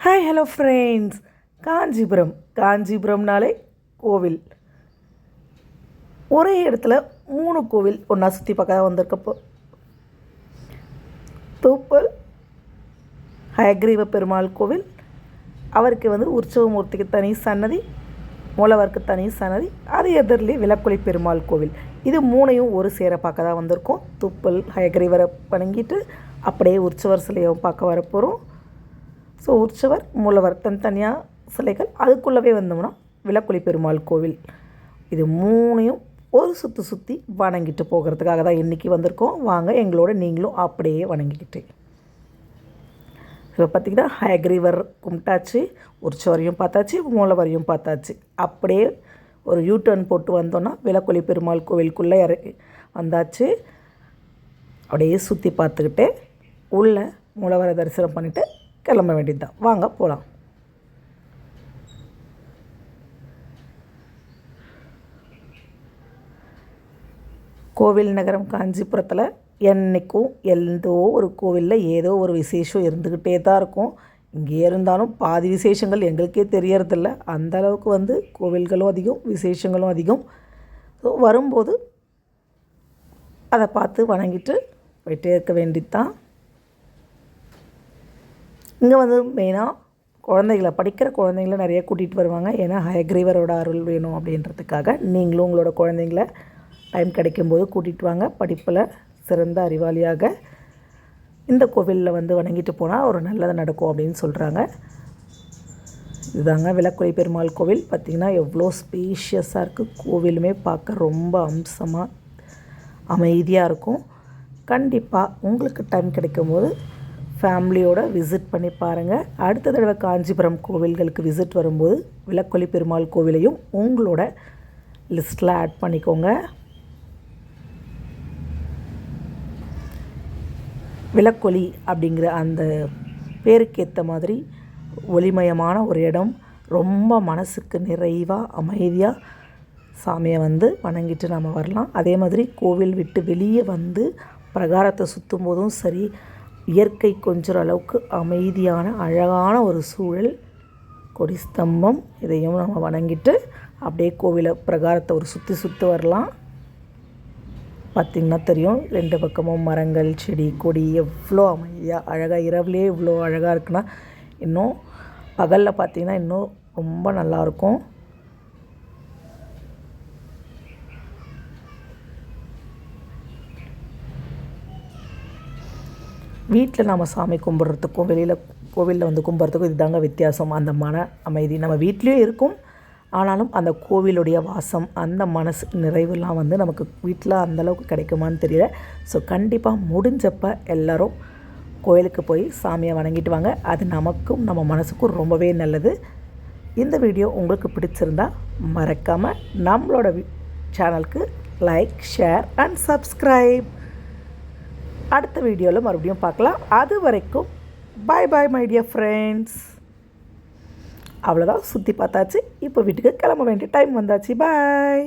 Hi hello friends. காஞ்சிபுரம்னாலே கோவில். ஒரே இடத்துல 3 கோவில் ஒன்றா சுற்றி பார்க்க வந்திருக்கப்போ தூப்பல் ஹயக்ரீவ பெருமாள் கோவில், அவருக்கு உற்சவமூர்த்திக்கு தனி சன்னதி, மூலவருக்கு தனி சன்னதி, அது எதிரிலே விளக்குழி பெருமாள் கோவில். இது 3ஐயும் ஒரு சேர பார்க்க தான் வந்திருக்கோம். தூப்பல் ஹயக்ரீவரை வணங்கிட்டு அப்படியே உற்சவர் சிலையும் பார்க்க வரப்போகிறோம். ஸோ உற்சவர் மூலவர் தனித்தனியாக சிலைகள், அதுக்குள்ளவே வந்தோம்னா விளக்குழி பெருமாள் கோவில். இது 3ஐயும் ஒரு சுற்றி வணங்கிட்டு போகிறதுக்காக தான் இன்றைக்கி வந்திருக்கோம். வாங்க எங்களோட நீங்களும் அப்படியே வணங்கிக்கிட்டு. இப்போ பார்த்திங்கன்னா ஹயக்ரீவர் கும்பிட்டாச்சு, உற்சவரையும் பார்த்தாச்சு, மூலவரையும் பார்த்தாச்சு. அப்படியே ஒரு யூடர்ன் போட்டு வந்தோன்னா விளக்குழி பெருமாள் கோவிலுக்குள்ளே வந்தாச்சு. அப்படியே சுற்றி பார்த்துக்கிட்டே உள்ள மூலவரை தரிசனம் பண்ணிவிட்டு கிளம்ப வேண்டியது தான். வாங்க போகலாம். கோவில் நகரம் காஞ்சிபுரத்தில் என்றைக்கும் எந்தோ ஒரு கோவிலில் ஏதோ ஒரு விசேஷம் இருந்துக்கிட்டே தான் இருக்கும். இங்கே இருந்தாலும் பாதி விசேஷங்கள் எங்களுக்கே தெரியறதில்ல. அந்தளவுக்கு கோவில்களும் அதிகம், விசேஷங்களும் அதிகம். ஸோ வரும்போது அதை பார்த்து வணங்கிட்டு போயிட்டே இருக்க வேண்டியது தான். இங்கே மெயினாக படிக்கிற குழந்தைங்கள நிறைய கூட்டிகிட்டு வருவாங்க. ஏன்னா ஹயக்ரீவரோட அருள் வேணும் அப்படின்றதுக்காக. நீங்களும் உங்களோட குழந்தைங்கள டைம் கிடைக்கும்போது கூட்டிகிட்டு வாங்க. படிப்பில் சிறந்த அறிவாளியாக இந்த கோவிலில் வணங்கிட்டு போனால் ஒரு நல்லது நடக்கும் அப்படின்னு சொல்கிறாங்க. இதுதாங்க விளக்குழி பெருமாள் கோவில். பார்த்திங்கன்னா எவ்வளோ ஸ்பேஷியஸாக இருக்குது. கோவிலுமே பார்க்க ரொம்ப அம்சமாக அமைதியாக இருக்கும். கண்டிப்பாக உங்களுக்கு டைம் கிடைக்கும்போது ஃபேமிலியோடு விசிட் பண்ணி பாருங்கள். அடுத்த தடவை காஞ்சிபுரம் கோவில்களுக்கு விசிட் வரும்போது விளக்குழி பெருமாள் கோவிலையும் உங்களோட லிஸ்ட்டில் ஆட் பண்ணிக்கோங்க. விளக்குழி அப்படிங்கிற அந்த பேருக்கேற்ற மாதிரி ஒளிமயமான ஒரு இடம். ரொம்ப மனசுக்கு நிறைவாக அமைதியாக சாமியை வணங்கிட்டு நம்ம வரலாம். அதே மாதிரி கோவில் விட்டு வெளியே பிரகாரத்தை சுற்றும் போதும் சரி, இயற்கை கொஞ்சம் அளவுக்கு அமைதியான அழகான ஒரு சூழல். கொடி ஸ்தம்பம், இதையும் நம்ம வணங்கிட்டு அப்படியே கோவிலை பிரகாரத்தை ஒரு சுற்றி வரலாம். பார்த்திங்கன்னா தெரியும், 2 பக்கமும் மரங்கள், செடி, கொடி எவ்வளோ அமைதியாக அழகாக. இரவுலேயே இவ்வளோ அழகாக இருக்குன்னா இன்னும் பகலில் பார்த்திங்கன்னா இன்னும் ரொம்ப நல்லாயிருக்கும். வீட்டில் நம்ம சாமி கும்பிட்றதுக்கும் வெளியில் கோவிலில் கும்பிட்றதுக்கும் இதுதாங்க வித்தியாசம். அந்த மன அமைதி நம்ம வீட்லேயும் இருக்கும். ஆனாலும் அந்த கோவிலுடைய வாசம், அந்த மனசு நிறைவுலாம் நமக்கு வீட்டில் அந்தளவுக்கு கிடைக்குமான்னு தெரியல. ஸோ கண்டிப்பாக முடிஞ்சப்போ எல்லோரும் கோவிலுக்கு போய் சாமியை வணங்கிட்டு வாங்க. அது நமக்கும் நம்ம மனசுக்கும் ரொம்பவே நல்லது. இந்த வீடியோ உங்களுக்கு பிடிச்சிருந்தால் மறக்காமல் நம்மளோட சேனலுக்கு லைக், ஷேர் அண்ட் சப்ஸ்கிரைப். அடுத்த வீடியோவில் மறுபடியும் பார்க்கலாம். அது வரைக்கும் பாய் பாய் மை டியர் ஃப்ரெண்ட்ஸ். அவ்வளோதான், சுற்றி பார்த்தாச்சு. இப்போ வீட்டுக்கு கிளம்ப வேண்டிய டைம் வந்தாச்சு. பாய்.